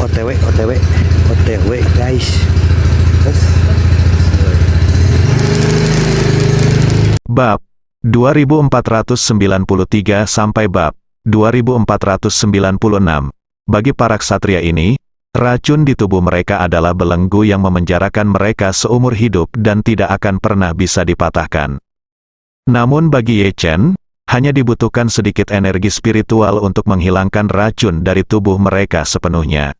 OTW OTW OTW guys. Terus Bab 2493 sampai bab 2496. Bagi para ksatria ini, racun di tubuh mereka adalah belenggu yang memenjarakan mereka seumur hidup dan tidak akan pernah bisa dipatahkan. Namun bagi Ye Chen, hanya dibutuhkan sedikit energi spiritual untuk menghilangkan racun dari tubuh mereka sepenuhnya.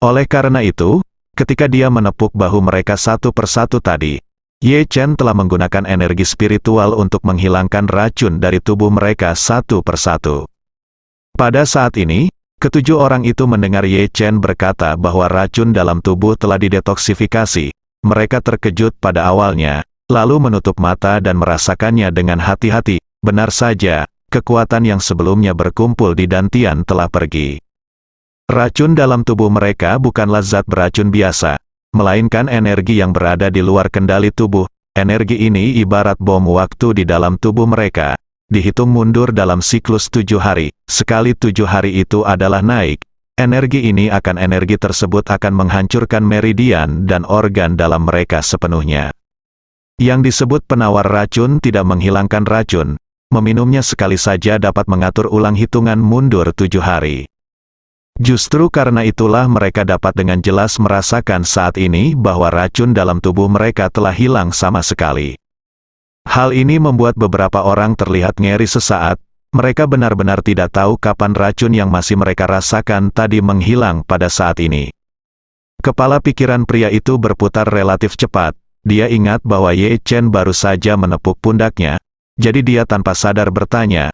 Oleh karena itu, ketika dia menepuk bahu mereka satu persatu tadi, Ye Chen telah menggunakan energi spiritual untuk menghilangkan racun dari tubuh mereka satu persatu. Pada saat ini, ketujuh orang itu mendengar Ye Chen berkata bahwa racun dalam tubuh telah didetoksifikasi. Mereka terkejut pada awalnya, lalu menutup mata dan merasakannya dengan hati-hati. Benar saja, kekuatan yang sebelumnya berkumpul di dantian telah pergi. Racun dalam tubuh mereka bukanlah zat beracun biasa, melainkan energi yang berada di luar kendali tubuh. Energi ini ibarat bom waktu di dalam tubuh mereka. Dihitung mundur dalam siklus 7 hari, sekali 7 hari itu adalah naik. Energi ini energi tersebut akan menghancurkan meridian dan organ dalam mereka sepenuhnya. Yang disebut penawar racun tidak menghilangkan racun. Meminumnya sekali saja dapat mengatur ulang hitungan mundur 7 hari. Justru karena itulah mereka dapat dengan jelas merasakan saat ini bahwa racun dalam tubuh mereka telah hilang sama sekali. Hal ini membuat beberapa orang terlihat ngeri sesaat. Mereka benar-benar tidak tahu kapan racun yang masih mereka rasakan tadi menghilang pada saat ini. Kepala pikiran pria itu berputar relatif cepat. Dia ingat bahwa Ye Chen baru saja menepuk pundaknya. Jadi dia tanpa sadar bertanya,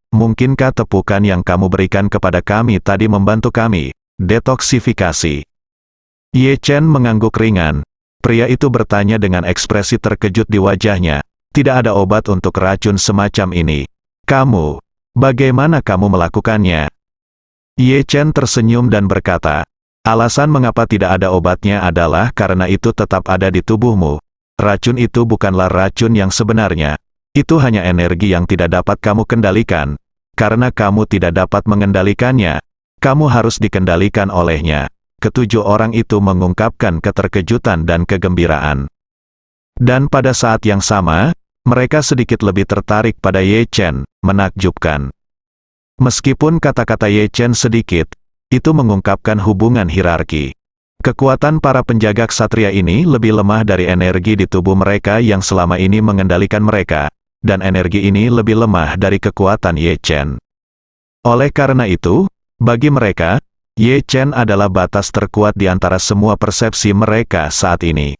Mungkinkah tepukan yang kamu berikan kepada kami tadi membantu kami, detoksifikasi?" Ye Chen mengangguk ringan. Pria itu bertanya dengan ekspresi terkejut di wajahnya, "Tidak ada obat untuk racun semacam ini. Bagaimana kamu melakukannya?" Ye Chen tersenyum dan berkata, "Alasan mengapa tidak ada obatnya adalah karena itu tetap ada di tubuhmu. Racun itu bukanlah racun yang sebenarnya. Itu hanya energi yang tidak dapat kamu kendalikan. Karena kamu tidak dapat mengendalikannya, kamu harus dikendalikan olehnya." Ketujuh orang itu mengungkapkan keterkejutan dan kegembiraan. Dan pada saat yang sama, mereka sedikit lebih tertarik pada Ye Chen, menakjubkan. Meskipun kata-kata Ye Chen sedikit, itu mengungkapkan hubungan hierarki. Kekuatan para penjaga ksatria ini lebih lemah dari energi di tubuh mereka yang selama ini mengendalikan mereka, dan energi ini lebih lemah dari kekuatan Ye Chen. Oleh karena itu, bagi mereka, Ye Chen adalah batas terkuat di antara semua persepsi mereka saat ini.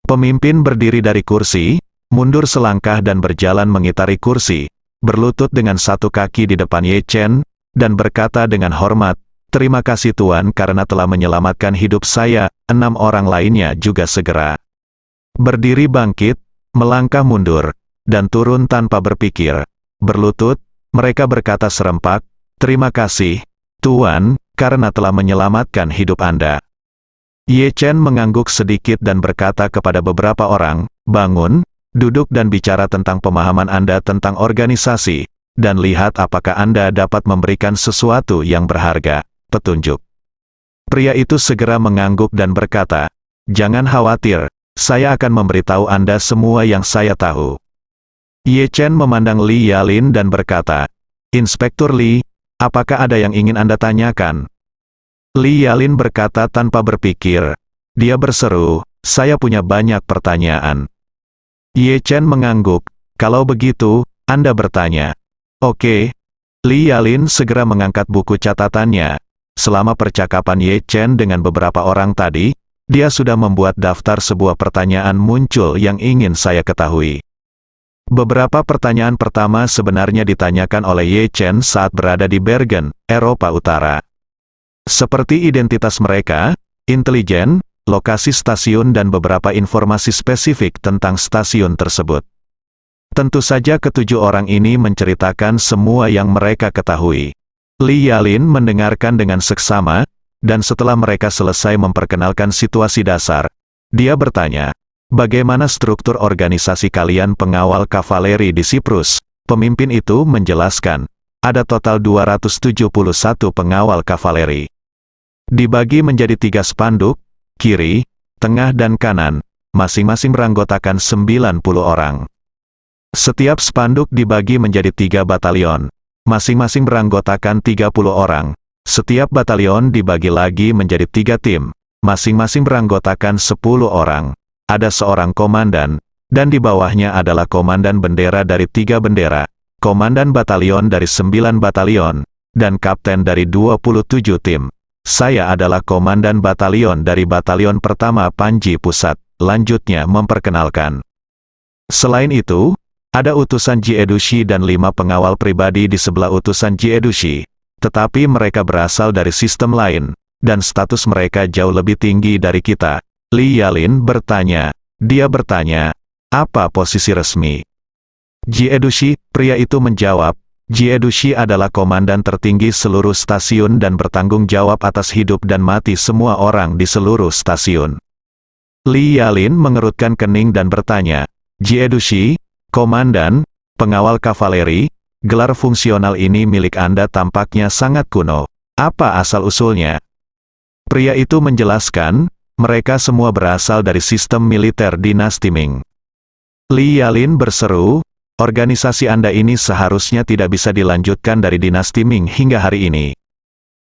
Pemimpin berdiri dari kursi, mundur selangkah dan berjalan mengitari kursi, berlutut dengan satu kaki di depan Ye Chen, dan berkata dengan hormat, "Terima kasih Tuan karena telah menyelamatkan hidup saya." 6 orang lainnya juga segera berdiri bangkit, melangkah mundur, dan turun tanpa berpikir. Berlutut, mereka berkata serempak, "Terima kasih, Tuan, karena telah menyelamatkan hidup Anda." Ye Chen mengangguk sedikit dan berkata kepada beberapa orang, "Bangun, duduk dan bicara tentang pemahaman Anda tentang organisasi, dan lihat apakah Anda dapat memberikan sesuatu yang berharga, petunjuk." Pria itu segera mengangguk dan berkata, "Jangan khawatir, saya akan memberitahu Anda semua yang saya tahu." Ye Chen memandang Li Yalin dan berkata, "Inspektur Li, apakah ada yang ingin Anda tanyakan?" Li Yalin berkata tanpa berpikir. Dia berseru, "Saya punya banyak pertanyaan." Ye Chen mengangguk, "Kalau begitu, Anda bertanya." "Oke." Li Yalin segera mengangkat buku catatannya. Selama percakapan Ye Chen dengan beberapa orang tadi, dia sudah membuat daftar sebuah pertanyaan muncul yang ingin saya ketahui. Beberapa pertanyaan pertama sebenarnya ditanyakan oleh Ye Chen saat berada di Bergen, Eropa Utara. Seperti identitas mereka, intelijen, lokasi stasiun dan beberapa informasi spesifik tentang stasiun tersebut. Tentu saja ketujuh orang ini menceritakan semua yang mereka ketahui. Li Yalin mendengarkan dengan seksama, dan setelah mereka selesai memperkenalkan situasi dasar, dia bertanya, "Bagaimana struktur organisasi kalian pengawal kavaleri di Siprus?" Pemimpin itu menjelaskan, ada total 271 pengawal kavaleri. dibagi menjadi 3 spanduk, kiri, tengah dan kanan, masing-masing beranggotakan 90 orang. Setiap spanduk dibagi menjadi 3 batalion, masing-masing beranggotakan 30 orang. Setiap batalion dibagi lagi menjadi 3 tim, masing-masing beranggotakan 10 orang. Ada seorang komandan, dan di bawahnya adalah komandan bendera dari 3 bendera, komandan batalion dari 9 batalion, dan kapten dari 27 tim. Saya adalah komandan batalion dari batalion pertama Panji Pusat, lanjutnya memperkenalkan. Selain itu, ada utusan Jiedushi dan 5 pengawal pribadi di sebelah utusan Jiedushi, tetapi mereka berasal dari sistem lain, dan status mereka jauh lebih tinggi dari kita. Li Yalin bertanya. Dia bertanya, apa posisi resmi? Jiedushi, pria itu menjawab, Jiedushi adalah komandan tertinggi seluruh stasiun dan bertanggung jawab atas hidup dan mati semua orang di seluruh stasiun. Li Yalin mengerutkan kening dan bertanya, Jiedushi, komandan, pengawal kavaleri, gelar fungsional ini milik Anda tampaknya sangat kuno. Apa asal-usulnya? Pria itu menjelaskan, mereka semua berasal dari sistem militer dinasti Ming. Li Yalin berseru, organisasi Anda ini seharusnya tidak bisa dilanjutkan dari dinasti Ming hingga hari ini.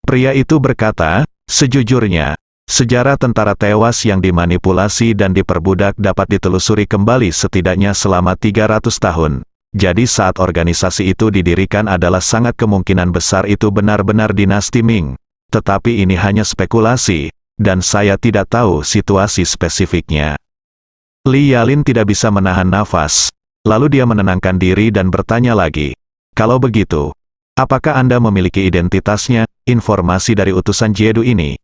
Pria itu berkata, sejujurnya, sejarah tentara tewas yang dimanipulasi dan diperbudak dapat ditelusuri kembali setidaknya selama 300 tahun. Jadi saat organisasi itu didirikan adalah sangat kemungkinan besar itu benar-benar dinasti Ming. Tetapi ini hanya spekulasi, dan saya tidak tahu situasi spesifiknya. Li Yalin tidak bisa menahan nafas. Lalu dia menenangkan diri dan bertanya lagi, kalau begitu, apakah Anda memiliki identitasnya, informasi dari utusan Jedu ini?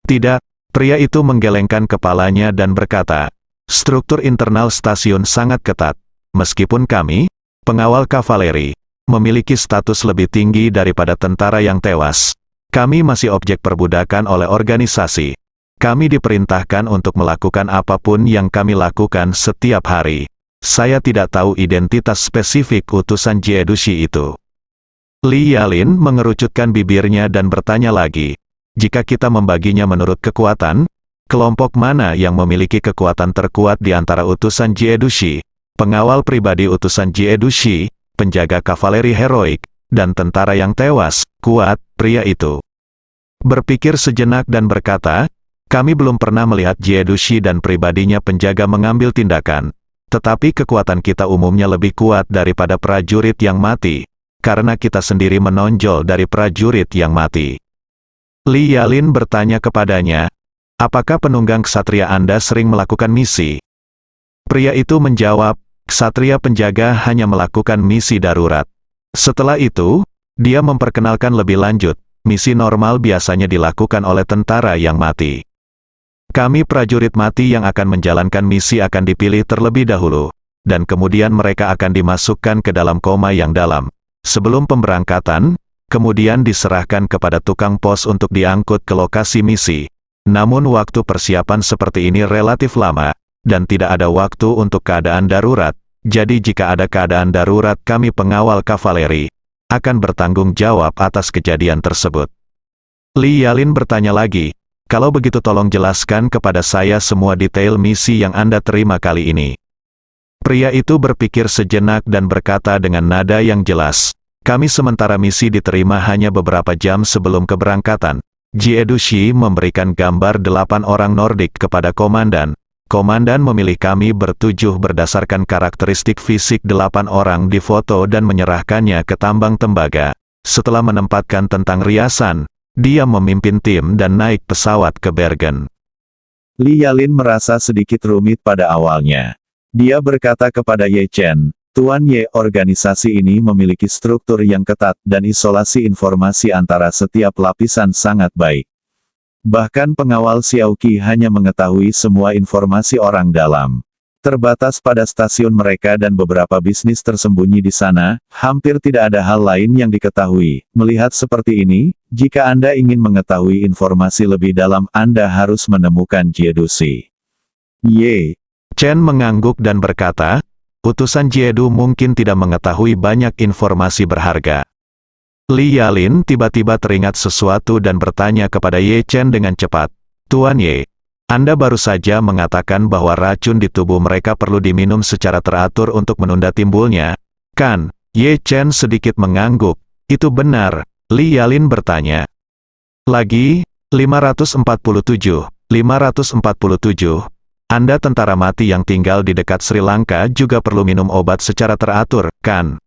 Tidak, pria itu menggelengkan kepalanya dan berkata, struktur internal stasiun sangat ketat. Meskipun kami, pengawal kavaleri, memiliki status lebih tinggi daripada tentara yang tewas, kami masih objek perbudakan oleh organisasi. Kami diperintahkan untuk melakukan apapun yang kami lakukan setiap hari. Saya tidak tahu identitas spesifik utusan Jiedushi itu. Li Yalin mengerucutkan bibirnya dan bertanya lagi, jika kita membaginya menurut kekuatan, kelompok mana yang memiliki kekuatan terkuat di antara utusan Jiedushi, pengawal pribadi utusan Jiedushi, penjaga kavaleri heroik, dan tentara yang tewas, kuat, pria itu berpikir sejenak dan berkata, kami belum pernah melihat Jiedushi dan pribadinya penjaga mengambil tindakan. Tetapi kekuatan kita umumnya lebih kuat daripada prajurit yang mati, karena kita sendiri menonjol dari prajurit yang mati. Li Yalin bertanya kepadanya, apakah penunggang ksatria Anda sering melakukan misi? Pria itu menjawab, ksatria penjaga hanya melakukan misi darurat. Setelah itu, dia memperkenalkan lebih lanjut, misi normal biasanya dilakukan oleh tentara yang mati. Kami prajurit mati yang akan menjalankan misi akan dipilih terlebih dahulu, dan kemudian mereka akan dimasukkan ke dalam koma yang dalam. Sebelum pemberangkatan, kemudian diserahkan kepada tukang pos untuk diangkut ke lokasi misi. Namun waktu persiapan seperti ini relatif lama, dan tidak ada waktu untuk keadaan darurat. Jadi jika ada keadaan darurat kami pengawal kavaleri, akan bertanggung jawab atas kejadian tersebut. Li Yalin bertanya lagi, kalau begitu tolong jelaskan kepada saya semua detail misi yang Anda terima kali ini. Pria itu berpikir sejenak dan berkata dengan nada yang jelas, kami sementara misi diterima hanya beberapa jam sebelum keberangkatan. Jiedushi memberikan gambar 8 orang Nordik kepada komandan. Komandan memilih kami bertujuh berdasarkan karakteristik fisik 8 orang di foto dan menyerahkannya ke tambang tembaga. Setelah menempatkan tentang riasan, dia memimpin tim dan naik pesawat ke Bergen. Li Yalin merasa sedikit rumit pada awalnya. Dia berkata kepada Ye Chen, Tuan Ye, organisasi ini memiliki struktur yang ketat dan isolasi informasi antara setiap lapisan sangat baik. Bahkan pengawal Xiaoqi hanya mengetahui semua informasi orang dalam. Terbatas pada stasiun mereka dan beberapa bisnis tersembunyi di sana, hampir tidak ada hal lain yang diketahui. Melihat seperti ini, jika Anda ingin mengetahui informasi lebih dalam, Anda harus menemukan Jiedushi. Ye Chen mengangguk dan berkata, utusan Jedu mungkin tidak mengetahui banyak informasi berharga. Li Yalin tiba-tiba teringat sesuatu dan bertanya kepada Ye Chen dengan cepat. Tuan Ye, Anda baru saja mengatakan bahwa racun di tubuh mereka perlu diminum secara teratur untuk menunda timbulnya, kan? Ye Chen sedikit mengangguk. Itu benar, Li Yalin bertanya. Lagi, 547. Anda tentara mati yang tinggal di dekat Sri Lanka juga perlu minum obat secara teratur, kan?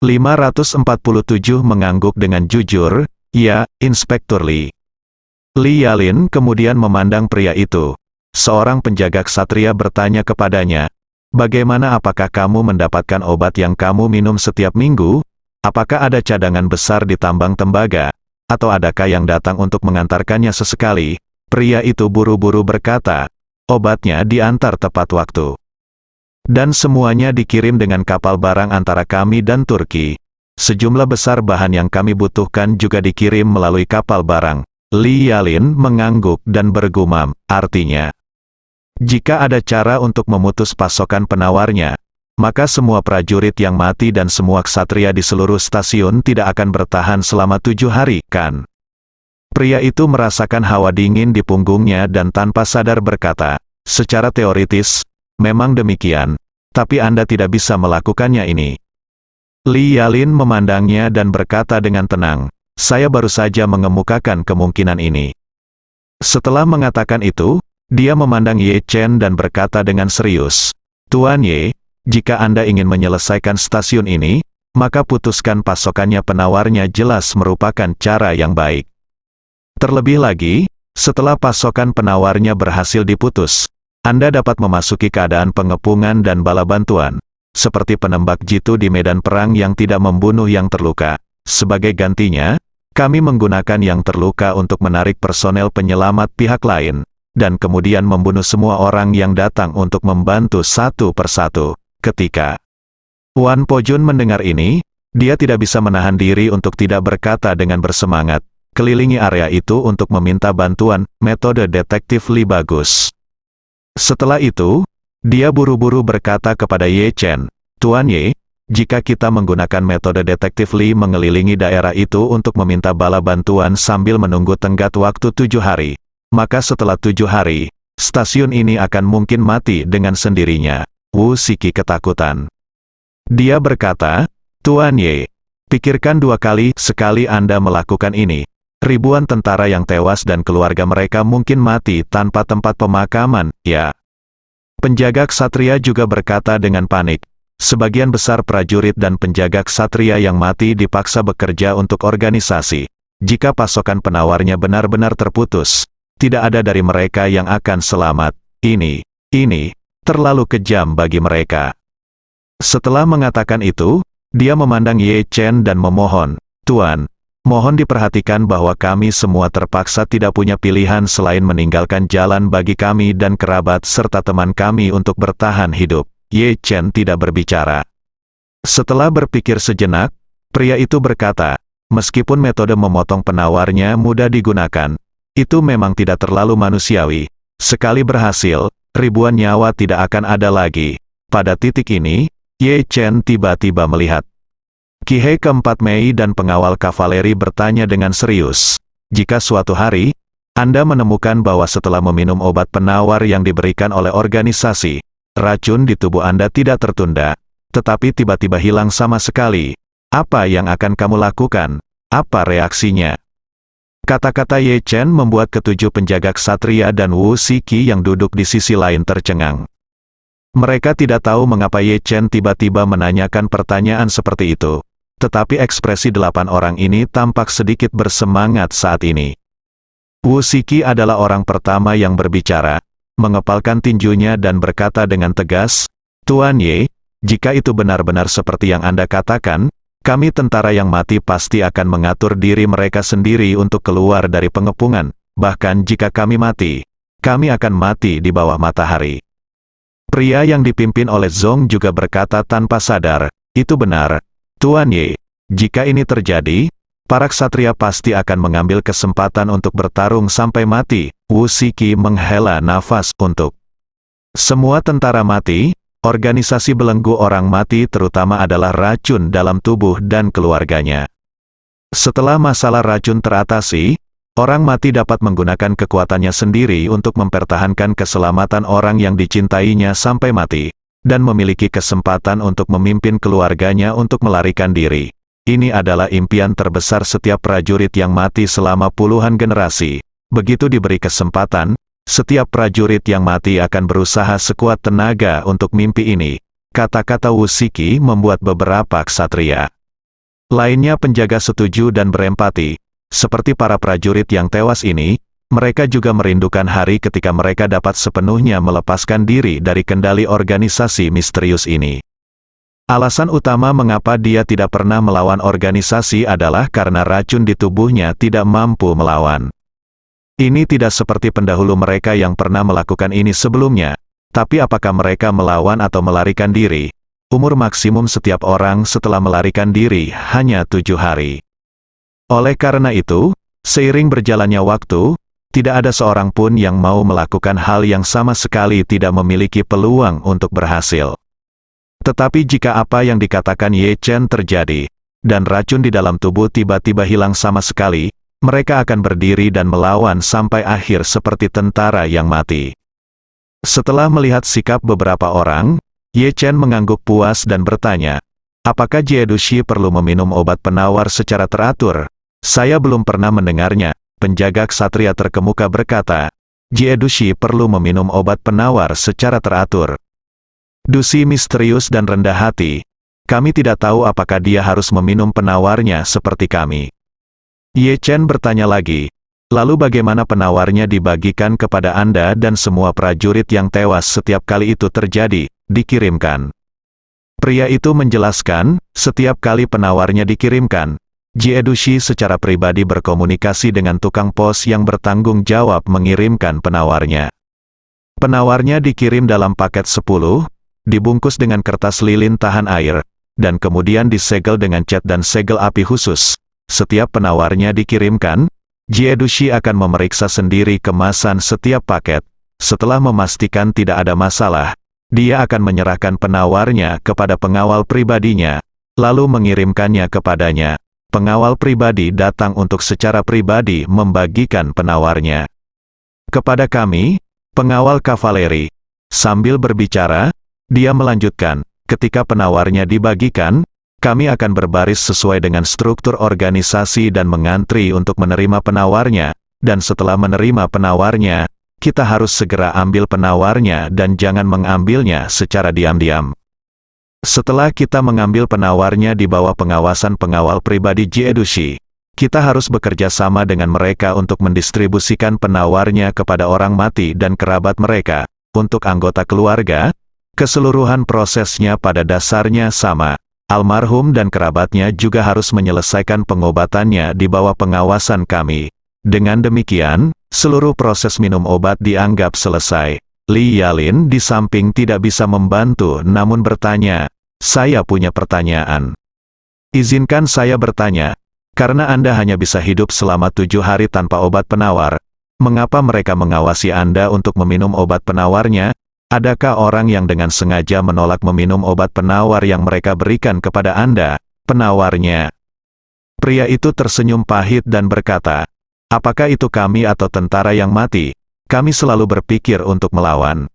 547 mengangguk dengan jujur. Ya, Inspektur Li. Li Yalin kemudian memandang pria itu. Seorang penjaga ksatria bertanya kepadanya, bagaimana, apakah kamu mendapatkan obat yang kamu minum setiap minggu? Apakah ada cadangan besar di tambang tembaga? Atau adakah yang datang untuk mengantarkannya sesekali? Pria itu buru-buru berkata, obatnya diantar tepat waktu. Dan semuanya dikirim dengan kapal barang antara kami dan Turki. Sejumlah besar bahan yang kami butuhkan juga dikirim melalui kapal barang. Li Yalin mengangguk dan bergumam, artinya, jika ada cara untuk memutus pasokan penawarnya, maka semua prajurit yang mati dan semua ksatria di seluruh stasiun tidak akan bertahan selama 7 hari, kan? Pria itu merasakan hawa dingin di punggungnya dan tanpa sadar berkata, secara teoritis, memang demikian, tapi Anda tidak bisa melakukannya ini. Li Yalin memandangnya dan berkata dengan tenang, saya baru saja mengemukakan kemungkinan ini. Setelah mengatakan itu, dia memandang Ye Chen dan berkata dengan serius, Tuan Ye, jika Anda ingin menyelesaikan stasiun ini, maka putuskan pasokannya, penawarnya jelas merupakan cara yang baik. Terlebih lagi, setelah pasokan penawarnya berhasil diputus, Anda dapat memasuki keadaan pengepungan dan bala bantuan, seperti penembak jitu di medan perang yang tidak membunuh yang terluka. Sebagai gantinya, kami menggunakan yang terluka untuk menarik personel penyelamat pihak lain, dan kemudian membunuh semua orang yang datang untuk membantu satu persatu. Ketika Wan Pojun mendengar ini, dia tidak bisa menahan diri untuk tidak berkata dengan bersemangat, kelilingi area itu untuk meminta bantuan. Metode detektif Li bagus. Setelah itu, dia buru-buru berkata kepada Ye Chen, Tuan Ye, jika kita menggunakan metode detektif Li mengelilingi daerah itu untuk meminta bala bantuan sambil menunggu tenggat waktu 7 hari, maka setelah 7 hari, stasiun ini akan mungkin mati dengan sendirinya. Wu Siki ketakutan. Dia berkata, Tuan Ye, pikirkan 2 kali, sekali Anda melakukan ini, ribuan tentara yang tewas dan keluarga mereka mungkin mati tanpa tempat pemakaman, ya. Penjaga ksatria juga berkata dengan panik, sebagian besar prajurit dan penjaga ksatria yang mati dipaksa bekerja untuk organisasi. Jika pasokan penawarnya benar-benar terputus, tidak ada dari mereka yang akan selamat. Ini terlalu kejam bagi mereka. Setelah mengatakan itu, dia memandang Ye Chen dan memohon, Tuan, mohon diperhatikan bahwa kami semua terpaksa tidak punya pilihan selain meninggalkan jalan bagi kami dan kerabat serta teman kami untuk bertahan hidup. Ye Chen tidak berbicara. Setelah berpikir sejenak, pria itu berkata, meskipun metode memotong penawarnya mudah digunakan, itu memang tidak terlalu manusiawi. Sekali berhasil, ribuan nyawa tidak akan ada lagi. Pada titik ini, Ye Chen tiba-tiba melihat Ki-hei keempat Mei dan pengawal kavaleri bertanya dengan serius, jika suatu hari, Anda menemukan bahwa setelah meminum obat penawar yang diberikan oleh organisasi, racun di tubuh Anda tidak tertunda, tetapi tiba-tiba hilang sama sekali, apa yang akan kamu lakukan? Apa reaksinya? Kata-kata Ye Chen membuat ketujuh penjaga ksatria dan Wu Siki yang duduk di sisi lain tercengang. Mereka tidak tahu mengapa Ye Chen tiba-tiba menanyakan pertanyaan seperti itu. Tetapi ekspresi 8 orang ini tampak sedikit bersemangat saat ini. Wu Siki adalah orang pertama yang berbicara, mengepalkan tinjunya dan berkata dengan tegas, Tuan Ye, jika itu benar-benar seperti yang Anda katakan, kami tentara yang mati pasti akan mengatur diri mereka sendiri untuk keluar dari pengepungan, bahkan jika kami mati, kami akan mati di bawah matahari. Pria yang dipimpin oleh Zong juga berkata tanpa sadar, itu benar. Tuan Ye, jika ini terjadi, para ksatria pasti akan mengambil kesempatan untuk bertarung sampai mati. Wu Siki menghela nafas untuk semua tentara mati, organisasi belenggu orang mati terutama adalah racun dalam tubuh dan keluarganya. Setelah masalah racun teratasi, orang mati dapat menggunakan kekuatannya sendiri untuk mempertahankan keselamatan orang yang dicintainya sampai mati, dan memiliki kesempatan untuk memimpin keluarganya untuk melarikan diri. Ini adalah impian terbesar setiap prajurit yang mati selama puluhan generasi. Begitu diberi kesempatan, setiap prajurit yang mati akan berusaha sekuat tenaga untuk mimpi ini. Kata-kata Wusiki membuat beberapa ksatria lainnya penjaga setuju dan berempati. Seperti para prajurit yang tewas ini, mereka juga merindukan hari ketika mereka dapat sepenuhnya melepaskan diri dari kendali organisasi misterius ini. Alasan utama mengapa dia tidak pernah melawan organisasi adalah karena racun di tubuhnya tidak mampu melawan. Ini tidak seperti pendahulu mereka yang pernah melakukan ini sebelumnya. Tapi apakah mereka melawan atau melarikan diri? Umur maksimum setiap orang setelah melarikan diri hanya 7 hari. Oleh karena itu, seiring berjalannya waktu, tidak ada seorang pun yang mau melakukan hal yang sama sekali tidak memiliki peluang untuk berhasil. Tetapi jika apa yang dikatakan Ye Chen terjadi, dan racun di dalam tubuh tiba-tiba hilang sama sekali, mereka akan berdiri dan melawan sampai akhir seperti tentara yang mati. Setelah melihat sikap beberapa orang, Ye Chen mengangguk puas dan bertanya, apakah Jiedushi perlu meminum obat penawar secara teratur? Saya belum pernah mendengarnya. Penjaga ksatria terkemuka berkata, Jiedushi perlu meminum obat penawar secara teratur. Dushi misterius dan rendah hati. Kami tidak tahu apakah dia harus meminum penawarnya seperti kami. Ye Chen bertanya lagi, lalu bagaimana penawarnya dibagikan kepada Anda dan semua prajurit yang tewas setiap kali itu terjadi, dikirimkan? Pria itu menjelaskan, setiap kali penawarnya dikirimkan, Jiedushi secara pribadi berkomunikasi dengan tukang pos yang bertanggung jawab mengirimkan penawarnya. Penawarnya dikirim dalam paket 10, dibungkus dengan kertas lilin tahan air, dan kemudian disegel dengan cat dan segel api khusus. Setiap penawarnya dikirimkan, Jiedushi akan memeriksa sendiri kemasan setiap paket. Setelah memastikan tidak ada masalah, dia akan menyerahkan penawarnya kepada pengawal pribadinya, lalu mengirimkannya kepadanya. Pengawal pribadi datang untuk secara pribadi membagikan penawarnya kepada kami, pengawal kavaleri. Sambil berbicara, dia melanjutkan, ketika penawarnya dibagikan, kami akan berbaris sesuai dengan struktur organisasi dan mengantri untuk menerima penawarnya, dan setelah menerima penawarnya, kita harus segera ambil penawarnya dan jangan mengambilnya secara diam-diam. Setelah kita mengambil penawarnya di bawah pengawasan pengawal pribadi Jiedushi, kita harus bekerja sama dengan mereka untuk mendistribusikan penawarnya kepada orang mati dan kerabat mereka. Untuk anggota keluarga, keseluruhan prosesnya pada dasarnya sama. Almarhum dan kerabatnya juga harus menyelesaikan pengobatannya di bawah pengawasan kami. Dengan demikian, seluruh proses minum obat dianggap selesai. Li Yalin di samping tidak bisa membantu namun bertanya, saya punya pertanyaan. Izinkan saya bertanya, karena Anda hanya bisa hidup selama 7 hari tanpa obat penawar, mengapa mereka mengawasi Anda untuk meminum obat penawarnya? Adakah orang yang dengan sengaja menolak meminum obat penawar yang mereka berikan kepada Anda, penawarnya? Pria itu tersenyum pahit dan berkata, apakah itu kami atau tentara yang mati? Kami selalu berpikir untuk melawan.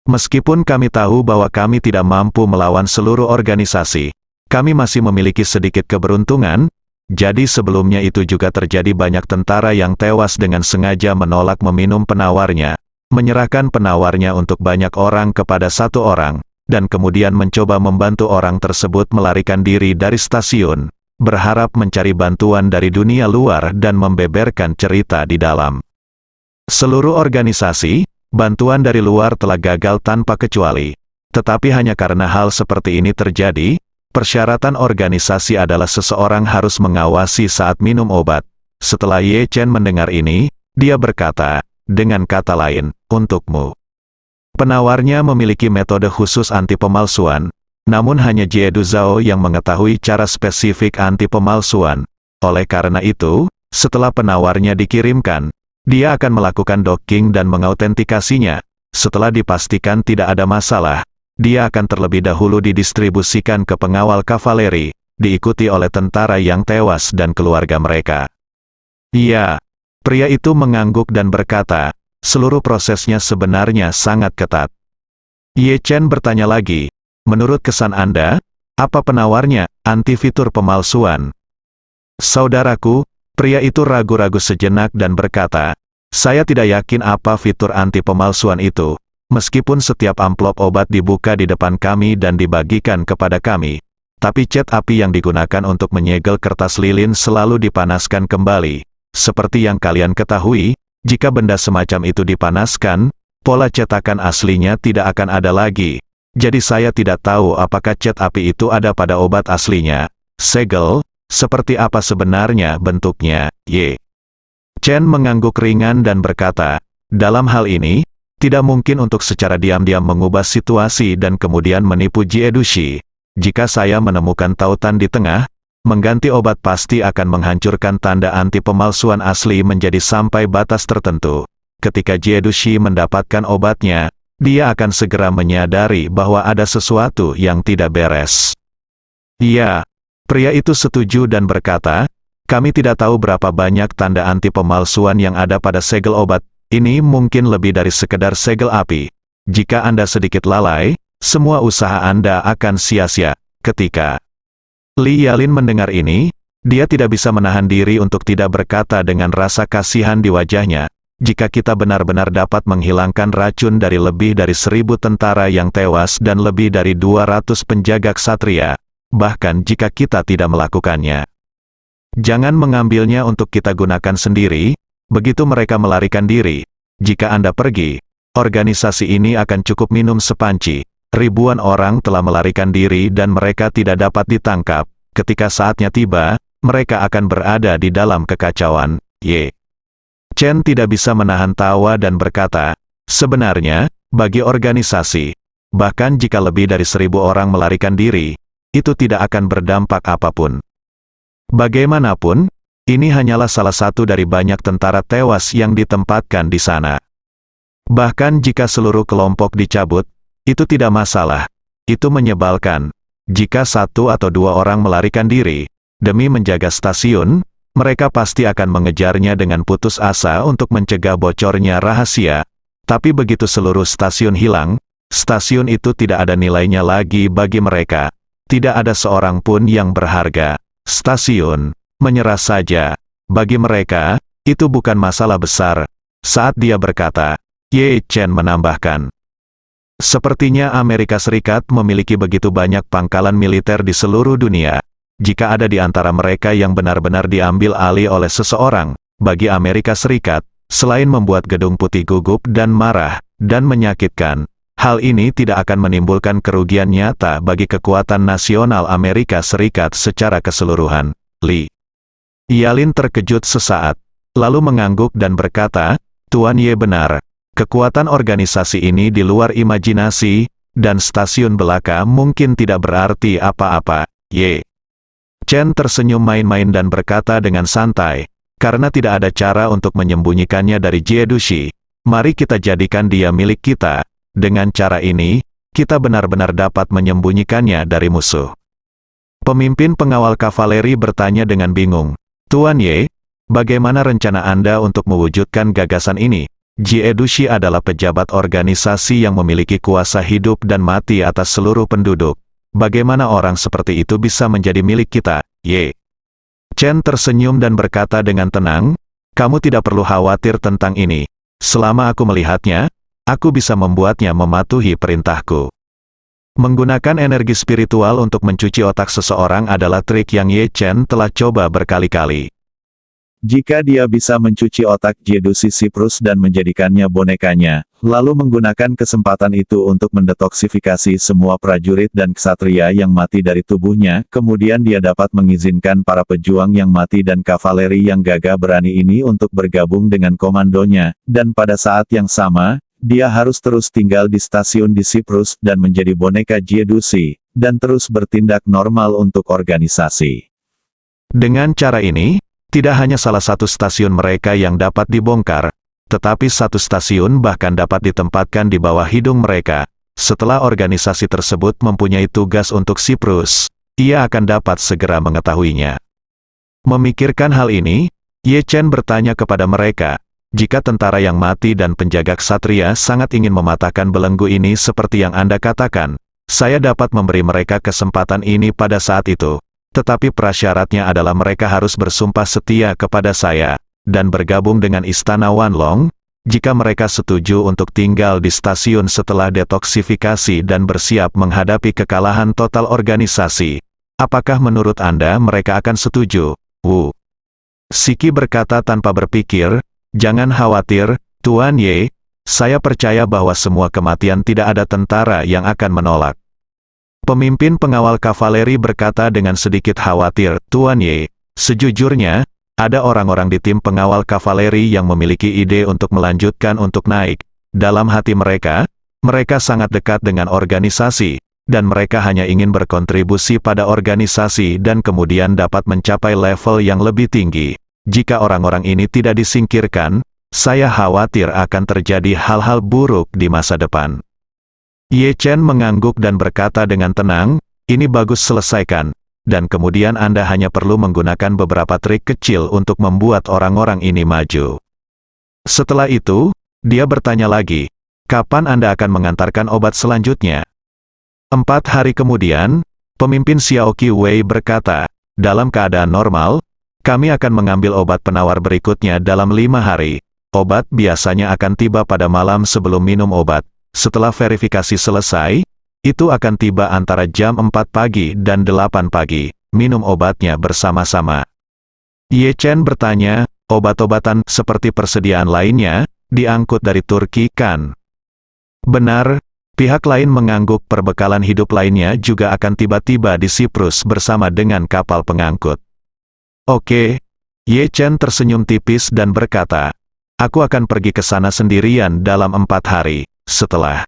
Meskipun kami tahu bahwa kami tidak mampu melawan seluruh organisasi, kami masih memiliki sedikit keberuntungan. Jadi sebelumnya itu juga terjadi banyak tentara yang tewas dengan sengaja menolak meminum penawarnya, menyerahkan penawarnya untuk banyak orang kepada satu orang, dan kemudian mencoba membantu orang tersebut melarikan diri dari stasiun, berharap mencari bantuan dari dunia luar dan membeberkan cerita di dalam. Seluruh organisasi, bantuan dari luar telah gagal tanpa kecuali. Tetapi hanya karena hal seperti ini terjadi, persyaratan organisasi adalah seseorang harus mengawasi saat minum obat. Setelah Ye Chen mendengar ini, dia berkata, dengan kata lain, untukmu. Penawarnya memiliki metode khusus anti pemalsuan, namun hanya Jiedu Zhao yang mengetahui cara spesifik anti pemalsuan. Oleh karena itu, setelah penawarnya dikirimkan, dia akan melakukan docking dan mengautentikasinya. Setelah dipastikan tidak ada masalah, dia akan terlebih dahulu didistribusikan ke pengawal kavaleri, diikuti oleh tentara yang tewas dan keluarga mereka. Iya, pria itu mengangguk dan berkata, seluruh prosesnya sebenarnya sangat ketat. Ye Chen bertanya lagi, menurut kesan Anda, apa penawarnya, anti fitur pemalsuan? Saudaraku, pria itu ragu-ragu sejenak dan berkata, saya tidak yakin apa fitur anti pemalsuan itu, meskipun setiap amplop obat dibuka di depan kami dan dibagikan kepada kami. Tapi cat api yang digunakan untuk menyegel kertas lilin selalu dipanaskan kembali. Seperti yang kalian ketahui, jika benda semacam itu dipanaskan, pola cetakan aslinya tidak akan ada lagi. Jadi saya tidak tahu apakah cat api itu ada pada obat aslinya. Segel, seperti apa sebenarnya bentuknya, Ye? Chen mengangguk ringan dan berkata, dalam hal ini, tidak mungkin untuk secara diam-diam mengubah situasi dan kemudian menipu Jie Dushi. Jika saya menemukan tautan di tengah, mengganti obat pasti akan menghancurkan tanda anti pemalsuan asli menjadi sampai batas tertentu. Ketika Jie Dushi mendapatkan obatnya, dia akan segera menyadari bahwa ada sesuatu yang tidak beres. Iya, pria itu setuju dan berkata, kami tidak tahu berapa banyak tanda anti pemalsuan yang ada pada segel obat, ini mungkin lebih dari sekedar segel api. Jika Anda sedikit lalai, semua usaha Anda akan sia-sia. Ketika Li Yalin mendengar ini, dia tidak bisa menahan diri untuk tidak berkata dengan rasa kasihan di wajahnya, jika kita benar-benar dapat menghilangkan racun dari lebih dari 1.000 tentara yang tewas dan lebih dari 200 penjaga ksatria, bahkan jika kita tidak melakukannya. Jangan mengambilnya untuk kita gunakan sendiri, begitu mereka melarikan diri. Jika Anda pergi, organisasi ini akan cukup minum sepanci. Ribuan orang telah melarikan diri dan mereka tidak dapat ditangkap. Ketika saatnya tiba, mereka akan berada di dalam kekacauan. Ye Chen tidak bisa menahan tawa dan berkata, sebenarnya, bagi organisasi, bahkan jika lebih dari 1.000 orang melarikan diri, itu tidak akan berdampak apapun. Bagaimanapun, ini hanyalah salah satu dari banyak tentara tewas yang ditempatkan di sana. Bahkan jika seluruh kelompok dicabut, itu tidak masalah. Itu menyebalkan. Jika 1 atau 2 orang melarikan diri, demi menjaga stasiun, mereka pasti akan mengejarnya dengan putus asa untuk mencegah bocornya rahasia. Tapi begitu seluruh stasiun hilang, stasiun itu tidak ada nilainya lagi bagi mereka. Tidak ada seorang pun yang berharga. Stasiun menyerah saja. Bagi mereka, itu bukan masalah besar. Saat dia berkata, Ye Chen menambahkan, sepertinya Amerika Serikat memiliki begitu banyak pangkalan militer di seluruh dunia. Jika ada di antara mereka yang benar-benar diambil alih oleh seseorang, bagi Amerika Serikat, selain membuat Gedung Putih gugup dan marah, dan menyakitkan, hal ini tidak akan menimbulkan kerugian nyata bagi kekuatan nasional Amerika Serikat secara keseluruhan. Li Yalin terkejut sesaat, lalu mengangguk dan berkata, Tuan Ye benar. Kekuatan organisasi ini di luar imajinasi, dan stasiun belaka mungkin tidak berarti apa-apa. Ye Chen tersenyum main-main dan berkata dengan santai, karena tidak ada cara untuk menyembunyikannya dari Jie Dushi, mari kita jadikan dia milik kita. Dengan cara ini, kita benar-benar dapat menyembunyikannya dari musuh. Pemimpin pengawal kavaleri bertanya dengan bingung, Tuan Ye, bagaimana rencana Anda untuk mewujudkan gagasan ini? Jie Dushi adalah pejabat organisasi yang memiliki kuasa hidup dan mati atas seluruh penduduk. Bagaimana orang seperti itu bisa menjadi milik kita, Ye? Chen tersenyum dan berkata dengan tenang, kamu tidak perlu khawatir tentang ini. Selama aku melihatnya, aku bisa membuatnya mematuhi perintahku. Menggunakan energi spiritual untuk mencuci otak seseorang adalah trik yang Ye Chen telah coba berkali-kali. Jika dia bisa mencuci otak Jie Dushi Siprus dan menjadikannya bonekanya, lalu menggunakan kesempatan itu untuk mendetoksifikasi semua prajurit dan ksatria yang mati dari tubuhnya, kemudian dia dapat mengizinkan para pejuang yang mati dan kavaleri yang gagah berani ini untuk bergabung dengan komandonya, dan pada saat yang sama, dia harus terus tinggal di stasiun di Siprus dan menjadi boneka Jie Dushi, dan terus bertindak normal untuk organisasi. Dengan cara ini, tidak hanya salah satu stasiun mereka yang dapat dibongkar, tetapi satu stasiun bahkan dapat ditempatkan di bawah hidung mereka. Setelah organisasi tersebut mempunyai tugas untuk Siprus, ia akan dapat segera mengetahuinya. Memikirkan hal ini, Ye Chen bertanya kepada mereka, jika tentara yang mati dan penjaga ksatria sangat ingin mematahkan belenggu ini seperti yang Anda katakan, saya dapat memberi mereka kesempatan ini pada saat itu. Tetapi prasyaratnya adalah mereka harus bersumpah setia kepada saya, dan bergabung dengan Istana Wanlong, jika mereka setuju untuk tinggal di stasiun setelah detoksifikasi dan bersiap menghadapi kekalahan total organisasi. Apakah menurut Anda mereka akan setuju? Wu Siki berkata tanpa berpikir, jangan khawatir, Tuan Ye, saya percaya bahwa semua kematian tidak ada tentara yang akan menolak. Pemimpin pengawal kavaleri berkata dengan sedikit khawatir, Tuan Ye, sejujurnya, ada orang-orang di tim pengawal kavaleri yang memiliki ide untuk melanjutkan untuk naik. Dalam hati mereka, mereka sangat dekat dengan organisasi, dan mereka hanya ingin berkontribusi pada organisasi dan kemudian dapat mencapai level yang lebih tinggi. Jika orang-orang ini tidak disingkirkan, saya khawatir akan terjadi hal-hal buruk di masa depan. Ye Chen mengangguk dan berkata dengan tenang, ini bagus selesaikan, dan kemudian Anda hanya perlu menggunakan beberapa trik kecil untuk membuat orang-orang ini maju. Setelah itu, dia bertanya lagi, kapan Anda akan mengantarkan obat selanjutnya? 4 hari kemudian, pemimpin Xiao Qi Wei berkata, dalam keadaan normal, kami akan mengambil obat penawar berikutnya dalam 5 hari. Obat biasanya akan tiba pada malam sebelum minum obat. Setelah verifikasi selesai, itu akan tiba antara jam 4 pagi dan 8 pagi. Minum obatnya bersama-sama. Ye Chen bertanya, obat-obatan seperti persediaan lainnya, diangkut dari Turki kan? Benar. Pihak lain mengangguk perbekalan hidup lainnya juga akan tiba-tiba di Siprus bersama dengan kapal pengangkut. Oke. Ye Chen tersenyum tipis dan berkata, aku akan pergi ke sana sendirian dalam 4 hari. Setelah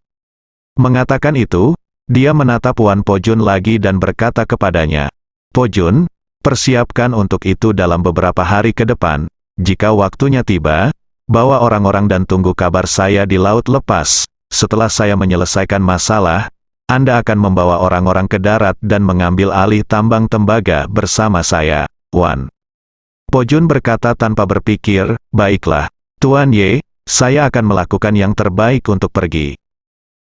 mengatakan itu, dia menatap Wan Pojun lagi dan berkata kepadanya, Pojun, persiapkan untuk itu dalam beberapa hari ke depan. Jika waktunya tiba, bawa orang-orang dan tunggu kabar saya di Laut Lepas. Setelah saya menyelesaikan masalah, Anda akan membawa orang-orang ke darat dan mengambil alih tambang tembaga bersama saya, Wan. Pojun berkata tanpa berpikir, baiklah, Tuan Ye, saya akan melakukan yang terbaik untuk pergi.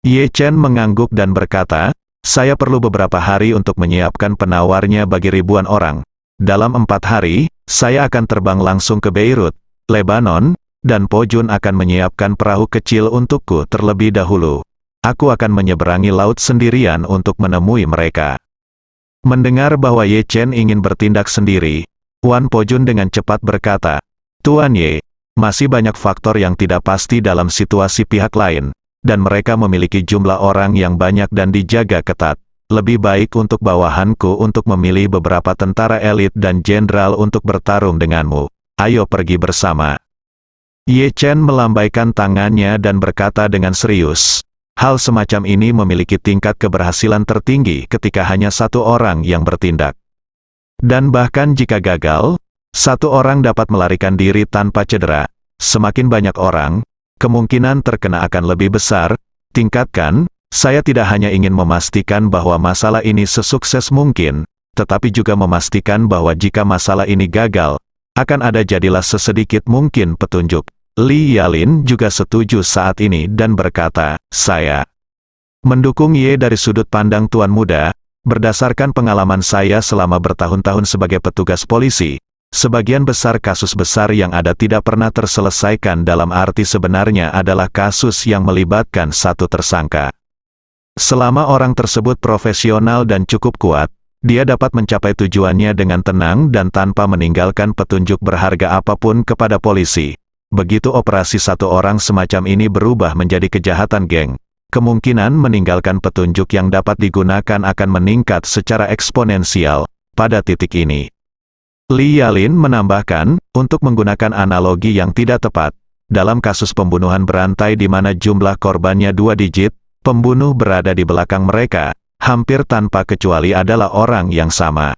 Ye Chen mengangguk dan berkata, saya perlu beberapa hari untuk menyiapkan penawarnya bagi ribuan orang. Dalam 4 hari, saya akan terbang langsung ke Beirut, Lebanon, dan Pojun akan menyiapkan perahu kecil untukku terlebih dahulu. Aku akan menyeberangi laut sendirian untuk menemui mereka. Mendengar bahwa Ye Chen ingin bertindak sendiri, Wan Pojun dengan cepat berkata, Tuan Ye, masih banyak faktor yang tidak pasti dalam situasi pihak lain, dan mereka memiliki jumlah orang yang banyak dan dijaga ketat. Lebih baik untuk bawahanku untuk memilih beberapa tentara elit dan jenderal untuk bertarung denganmu. Ayo pergi bersama. Ye Chen melambaikan tangannya dan berkata dengan serius, hal semacam ini memiliki tingkat keberhasilan tertinggi ketika hanya satu orang yang bertindak. Dan bahkan jika gagal, satu orang dapat melarikan diri tanpa cedera. Semakin banyak orang, kemungkinan terkena akan lebih besar. Tingkatkan, saya tidak hanya ingin memastikan bahwa masalah ini sesukses mungkin, tetapi juga memastikan bahwa jika masalah ini gagal, akan ada jadilah sesedikit mungkin petunjuk. Li Yalin juga setuju saat ini dan berkata, saya mendukung Ye dari sudut pandang Tuan Muda, berdasarkan pengalaman saya selama bertahun-tahun sebagai petugas polisi, sebagian besar kasus besar yang ada tidak pernah terselesaikan dalam arti sebenarnya adalah kasus yang melibatkan satu tersangka. Selama orang tersebut profesional dan cukup kuat, dia dapat mencapai tujuannya dengan tenang dan tanpa meninggalkan petunjuk berharga apapun kepada polisi. Begitu operasi satu orang semacam ini berubah menjadi kejahatan geng, kemungkinan meninggalkan petunjuk yang dapat digunakan akan meningkat secara eksponensial pada titik ini. Li Yalin menambahkan, untuk menggunakan analogi yang tidak tepat, dalam kasus pembunuhan berantai di mana jumlah korbannya 2 digit, pembunuh berada di belakang mereka, hampir tanpa kecuali adalah orang yang sama.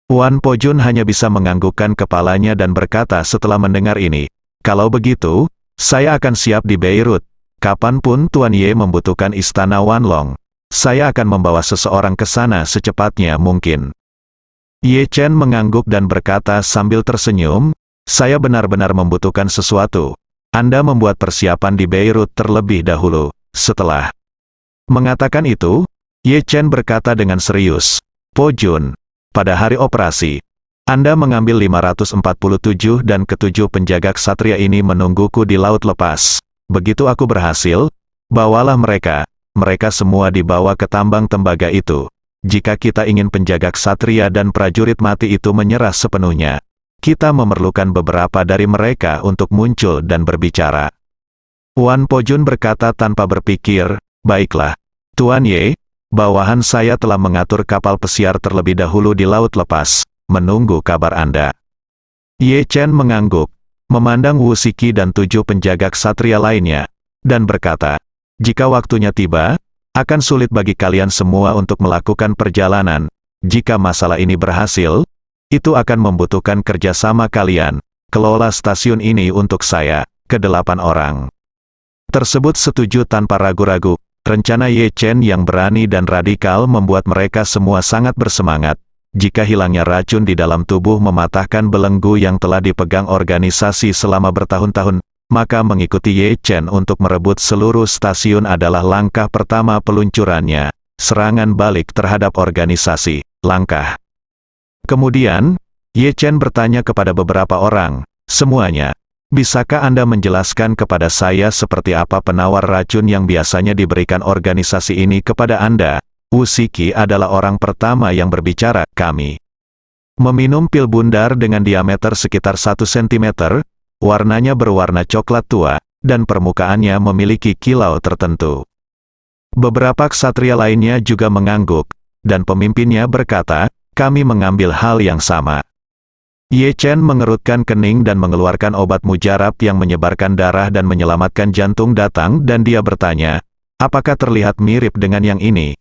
Wan Pojun hanya bisa menganggukkan kepalanya dan berkata setelah mendengar ini, kalau begitu, saya akan siap di Beirut, kapanpun Tuan Ye membutuhkan Istana Wanlong. saya akan membawa seseorang ke sana secepatnya mungkin. Ye Chen mengangguk dan berkata sambil tersenyum, saya benar-benar membutuhkan sesuatu. Anda membuat persiapan di Beirut terlebih dahulu. Setelah mengatakan itu, Ye Chen berkata dengan serius, Po Jun, pada hari operasi, Anda mengambil 547 dan ketujuh penjaga ksatria ini menungguku di laut lepas. Begitu aku berhasil, bawalah mereka semua dibawa ke tambang tembaga itu. Jika kita ingin penjaga ksatria dan prajurit mati itu menyerah sepenuhnya, kita memerlukan beberapa dari mereka untuk muncul dan berbicara. Wan Po Jun berkata tanpa berpikir, baiklah, Tuan Ye, bawahan saya telah mengatur kapal pesiar terlebih dahulu di laut lepas, menunggu kabar Anda. Ye Chen mengangguk, memandang Wu Shiki dan 7 penjaga ksatria lainnya, dan berkata, jika waktunya tiba, akan sulit bagi kalian semua untuk melakukan perjalanan. Jika masalah ini berhasil, itu akan membutuhkan kerjasama kalian. Kelola stasiun ini untuk saya, ke-8 orang tersebut setuju tanpa ragu-ragu. Rencana Ye Chen yang berani dan radikal membuat mereka semua sangat bersemangat. Jika hilangnya racun di dalam tubuh mematahkan belenggu yang telah dipegang organisasi selama bertahun-tahun, maka mengikuti Ye Chen untuk merebut seluruh stasiun adalah langkah pertama peluncurannya. Serangan balik terhadap organisasi, langkah. Kemudian, Ye Chen bertanya kepada beberapa orang, semuanya, bisakah Anda menjelaskan kepada saya seperti apa penawar racun yang biasanya diberikan organisasi ini kepada Anda? Wu Shiki adalah orang pertama yang berbicara, kami meminum pil bundar dengan diameter sekitar 1 cm, warnanya berwarna coklat tua, dan permukaannya memiliki kilau tertentu. Beberapa ksatria lainnya juga mengangguk, dan pemimpinnya berkata, kami mengambil hal yang sama. Ye Chen mengerutkan kening dan mengeluarkan obat mujarab yang menyebarkan darah dan menyelamatkan jantung datang dan dia bertanya, apakah terlihat mirip dengan yang ini?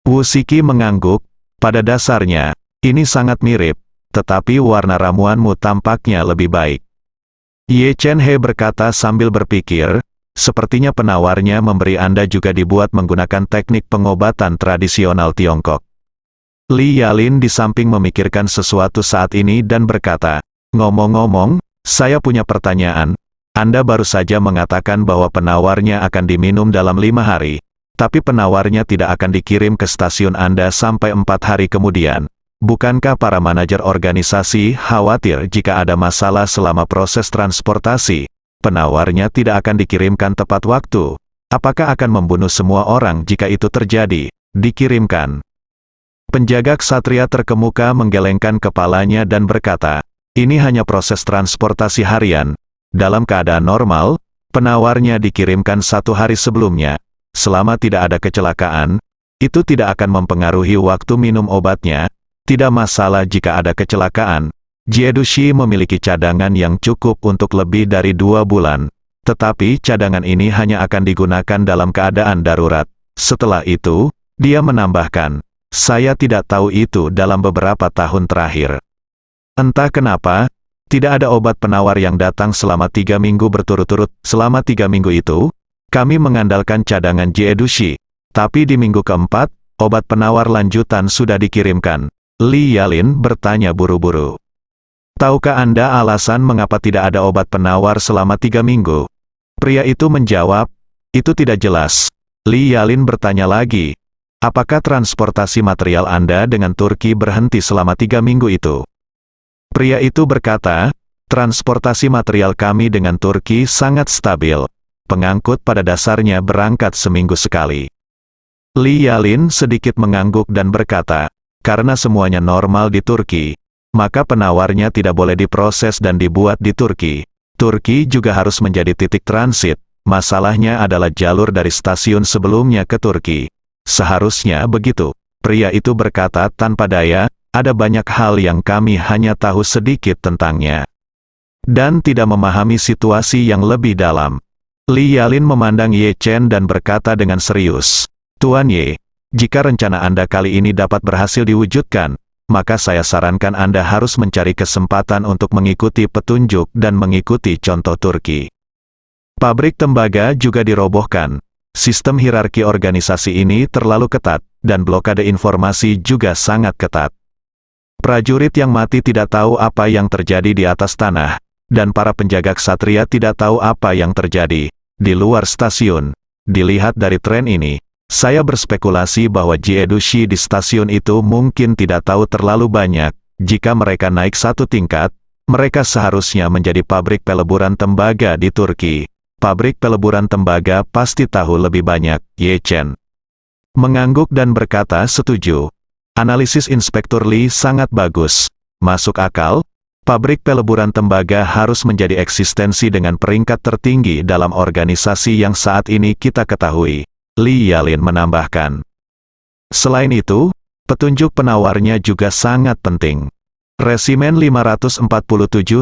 Wu Shiki mengangguk, pada dasarnya, ini sangat mirip, tetapi warna ramuanmu tampaknya lebih baik. Ye Chen He berkata sambil berpikir, sepertinya penawarnya memberi Anda juga dibuat menggunakan teknik pengobatan tradisional Tiongkok. Li Yalin di samping memikirkan sesuatu saat ini dan berkata, ngomong-ngomong, saya punya pertanyaan. Anda baru saja mengatakan bahwa penawarnya akan diminum dalam 5 hari, tapi penawarnya tidak akan dikirim ke stasiun Anda sampai 4 hari kemudian. Bukankah para manajer organisasi khawatir jika ada masalah selama proses transportasi, penawarnya tidak akan dikirimkan tepat waktu? Apakah akan membunuh semua orang jika itu terjadi? Dikirimkan. Penjaga ksatria terkemuka menggelengkan kepalanya dan berkata, ini hanya proses transportasi harian. Dalam keadaan normal, penawarnya dikirimkan 1 hari sebelumnya. Selama tidak ada kecelakaan, itu tidak akan mempengaruhi waktu minum obatnya. Tidak masalah jika ada kecelakaan. Jiedushi memiliki cadangan yang cukup untuk lebih dari 2 bulan. Tetapi cadangan ini hanya akan digunakan dalam keadaan darurat. Setelah itu, dia menambahkan, saya tidak tahu itu dalam beberapa tahun terakhir. Entah kenapa, tidak ada obat penawar yang datang selama 3 minggu berturut-turut. Selama 3 minggu itu, kami mengandalkan cadangan Jiedushi. Tapi di minggu keempat, obat penawar lanjutan sudah dikirimkan. Li Yalin bertanya buru-buru. Tahukah Anda alasan mengapa tidak ada obat penawar selama 3 minggu? Pria itu menjawab, itu tidak jelas. Li Yalin bertanya lagi, apakah transportasi material Anda dengan Turki berhenti selama 3 minggu itu? Pria itu berkata, transportasi material kami dengan Turki sangat stabil. Pengangkut pada dasarnya berangkat seminggu sekali. Li Yalin sedikit mengangguk dan berkata, karena semuanya normal di Turki, maka penawarnya tidak boleh diproses dan dibuat di Turki. Turki juga harus menjadi titik transit. Masalahnya adalah jalur dari stasiun sebelumnya ke Turki. Seharusnya begitu. Pria itu berkata tanpa daya, ada banyak hal yang kami hanya tahu sedikit tentangnya. Dan tidak memahami situasi yang lebih dalam. Li Yalin memandang Ye Chen dan berkata dengan serius, Tuan Ye, jika rencana Anda kali ini dapat berhasil diwujudkan, maka saya sarankan Anda harus mencari kesempatan untuk mengikuti petunjuk dan mengikuti contoh Turki. Pabrik tembaga juga dirobohkan. Sistem hierarki organisasi ini terlalu ketat, dan blokade informasi juga sangat ketat. Prajurit yang mati tidak tahu apa yang terjadi di atas tanah, dan para penjaga ksatria tidak tahu apa yang terjadi di luar stasiun. Dilihat dari tren ini, saya berspekulasi bahwa Jiedushi di stasiun itu mungkin tidak tahu terlalu banyak. Jika mereka naik satu tingkat, mereka seharusnya menjadi pabrik peleburan tembaga di Turki. Pabrik peleburan tembaga pasti tahu lebih banyak. Ye Chen mengangguk dan berkata setuju. Analisis Inspektur Lee sangat bagus. Masuk akal? Pabrik peleburan tembaga harus menjadi eksistensi dengan peringkat tertinggi dalam organisasi yang saat ini kita ketahui. Li Yalin menambahkan. Selain itu, petunjuk penawarnya juga sangat penting. Resimen 547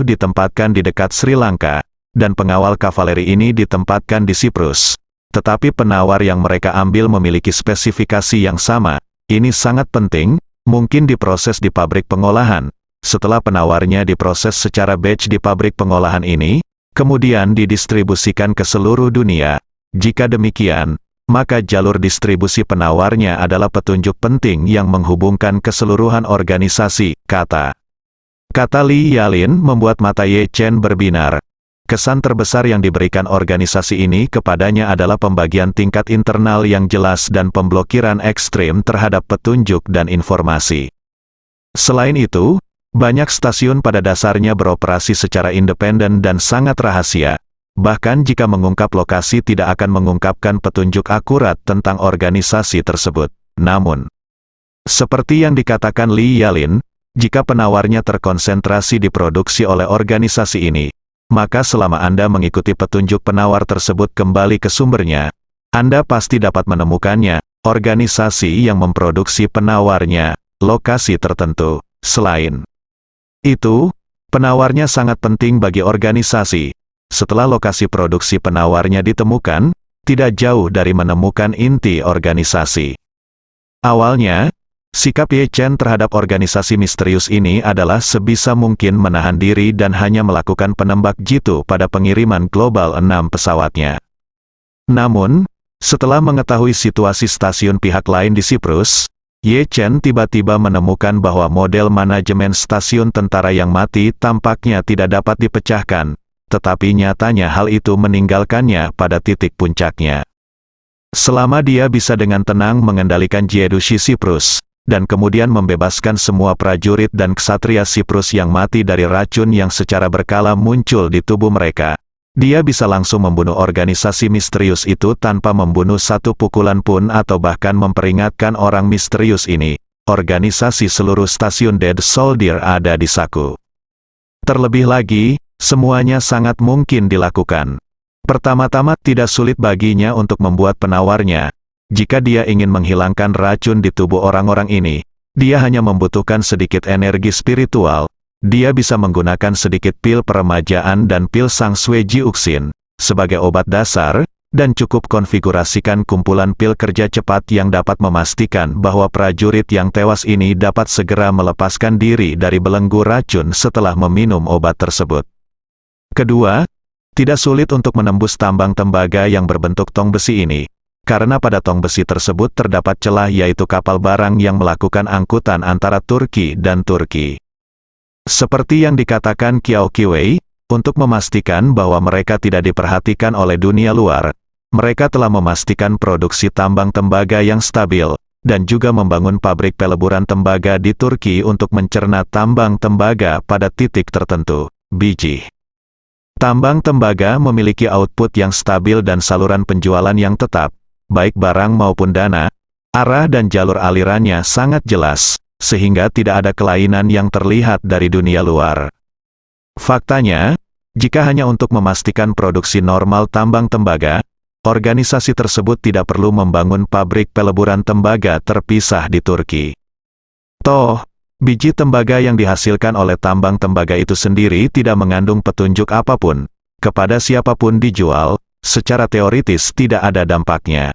ditempatkan di dekat Sri Lanka, dan pengawal kavaleri ini ditempatkan di Siprus. Tetapi penawar yang mereka ambil memiliki spesifikasi yang sama. Ini sangat penting, mungkin diproses di pabrik pengolahan. Setelah penawarnya diproses secara batch di pabrik pengolahan ini, kemudian didistribusikan ke seluruh dunia. Jika demikian, maka jalur distribusi penawarnya adalah petunjuk penting yang menghubungkan keseluruhan organisasi, kata Li Yalin membuat mata Ye Chen berbinar. Kesan terbesar yang diberikan organisasi ini kepadanya adalah pembagian tingkat internal yang jelas dan pemblokiran ekstrim terhadap petunjuk dan informasi. Selain itu, banyak stasiun pada dasarnya beroperasi secara independen dan sangat rahasia. Bahkan jika mengungkap lokasi tidak akan mengungkapkan petunjuk akurat tentang organisasi tersebut. Namun, seperti yang dikatakan Li Yalin, jika penawarnya terkonsentrasi diproduksi oleh organisasi ini, maka selama Anda mengikuti petunjuk penawar tersebut kembali ke sumbernya, Anda pasti dapat menemukannya, organisasi yang memproduksi penawarnya, lokasi tertentu. Selain itu, penawarnya sangat penting bagi organisasi. Setelah lokasi produksi penawarnya ditemukan, tidak jauh dari menemukan inti organisasi. Awalnya, sikap Ye Chen terhadap organisasi misterius ini adalah sebisa mungkin menahan diri dan hanya melakukan penembak jitu pada pengiriman global 6 pesawatnya. Namun, setelah mengetahui situasi stasiun pihak lain di Siprus, Ye Chen tiba-tiba menemukan bahwa model manajemen stasiun tentara yang mati tampaknya tidak dapat dipecahkan, tetapi nyatanya hal itu meninggalkannya pada titik puncaknya. Selama dia bisa dengan tenang mengendalikan Jiedushi Siprus, dan kemudian membebaskan semua prajurit dan ksatria Siprus yang mati dari racun yang secara berkala muncul di tubuh mereka, dia bisa langsung membunuh organisasi misterius itu tanpa membunuh satu pukulan pun atau bahkan memperingatkan orang misterius ini. Organisasi seluruh stasiun Dead Soldier ada di saku. Terlebih lagi, semuanya sangat mungkin dilakukan. Pertama-tama tidak sulit baginya untuk membuat penawarnya. Jika dia ingin menghilangkan racun di tubuh orang-orang ini, dia hanya membutuhkan sedikit energi spiritual. Dia bisa menggunakan sedikit pil peremajaan dan pil Sang Sui Jiuxin sebagai obat dasar, dan cukup konfigurasikan kumpulan pil kerja cepat yang dapat memastikan bahwa prajurit yang tewas ini dapat segera melepaskan diri dari belenggu racun setelah meminum obat tersebut. Kedua, tidak sulit untuk menembus tambang tembaga yang berbentuk tong besi ini. Karena pada tong besi tersebut terdapat celah yaitu kapal barang yang melakukan angkutan antara Turki dan Turki. Seperti yang dikatakan Qiao Qiwei, untuk memastikan bahwa mereka tidak diperhatikan oleh dunia luar, mereka telah memastikan produksi tambang tembaga yang stabil, dan juga membangun pabrik peleburan tembaga di Turki untuk mencerna tambang tembaga pada titik tertentu. Biji tambang tembaga memiliki output yang stabil dan saluran penjualan yang tetap, baik barang maupun dana, arah dan jalur alirannya sangat jelas, sehingga tidak ada kelainan yang terlihat dari dunia luar. Faktanya, jika hanya untuk memastikan produksi normal tambang tembaga, organisasi tersebut tidak perlu membangun pabrik peleburan tembaga terpisah di Turki. Toh, biji tembaga yang dihasilkan oleh tambang tembaga itu sendiri tidak mengandung petunjuk apapun, kepada siapapun dijual, secara teoritis tidak ada dampaknya.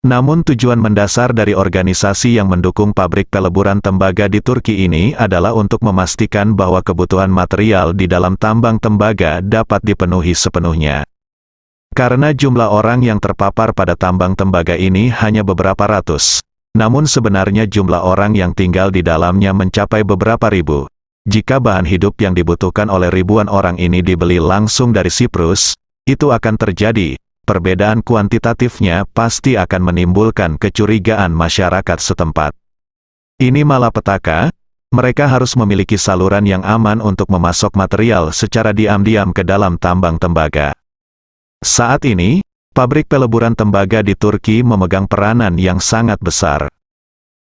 Namun tujuan mendasar dari organisasi yang mendukung pabrik peleburan tembaga di Turki ini adalah untuk memastikan bahwa kebutuhan material di dalam tambang tembaga dapat dipenuhi sepenuhnya. Karena jumlah orang yang terpapar pada tambang tembaga ini hanya beberapa ratus. Namun sebenarnya jumlah orang yang tinggal di dalamnya mencapai beberapa ribu. Jika bahan hidup yang dibutuhkan oleh ribuan orang ini dibeli langsung dari Siprus, itu akan terjadi. Perbedaan kuantitatifnya pasti akan menimbulkan kecurigaan masyarakat setempat. Ini malapetaka, mereka harus memiliki saluran yang aman untuk memasok material secara diam-diam ke dalam tambang tembaga. Saat ini, pabrik peleburan tembaga di Turki memegang peranan yang sangat besar.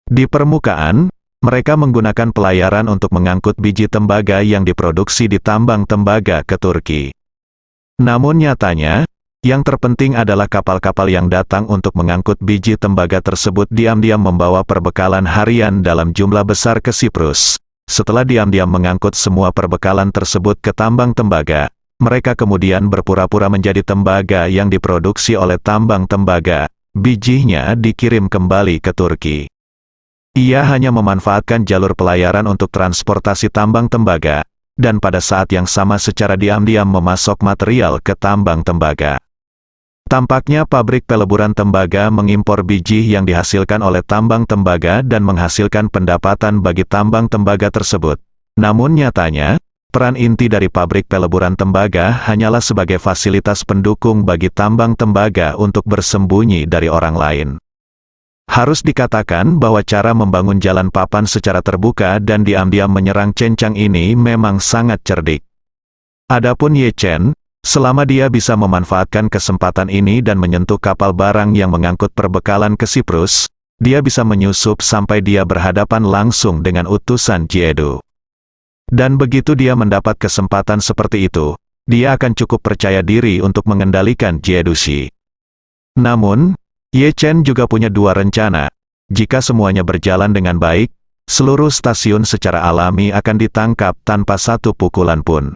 Di permukaan, mereka menggunakan pelayaran untuk mengangkut biji tembaga yang diproduksi di tambang tembaga ke Turki. Namun nyatanya, yang terpenting adalah kapal-kapal yang datang untuk mengangkut biji tembaga tersebut diam-diam membawa perbekalan harian dalam jumlah besar ke Siprus. Setelah diam-diam mengangkut semua perbekalan tersebut ke tambang tembaga, mereka kemudian berpura-pura menjadi tembaga yang diproduksi oleh tambang tembaga. Bijinya dikirim kembali ke Turki. Ia hanya memanfaatkan jalur pelayaran untuk transportasi tambang tembaga, dan pada saat yang sama secara diam-diam memasok material ke tambang tembaga. Tampaknya pabrik peleburan tembaga mengimpor biji yang dihasilkan oleh tambang tembaga dan menghasilkan pendapatan bagi tambang tembaga tersebut. Namun nyatanya, peran inti dari pabrik peleburan tembaga hanyalah sebagai fasilitas pendukung bagi tambang tembaga untuk bersembunyi dari orang lain. Harus dikatakan bahwa cara membangun jalan papan secara terbuka dan diam-diam menyerang cencang ini memang sangat cerdik. Adapun Ye Chen, selama dia bisa memanfaatkan kesempatan ini dan menyentuh kapal barang yang mengangkut perbekalan ke Siprus, dia bisa menyusup sampai dia berhadapan langsung dengan utusan Jedu. Dan begitu dia mendapat kesempatan seperti itu, dia akan cukup percaya diri untuk mengendalikan Jedu Shi. Namun, Ye Chen juga punya dua rencana. Jika semuanya berjalan dengan baik, seluruh stasiun secara alami akan ditangkap tanpa satu pukulan pun.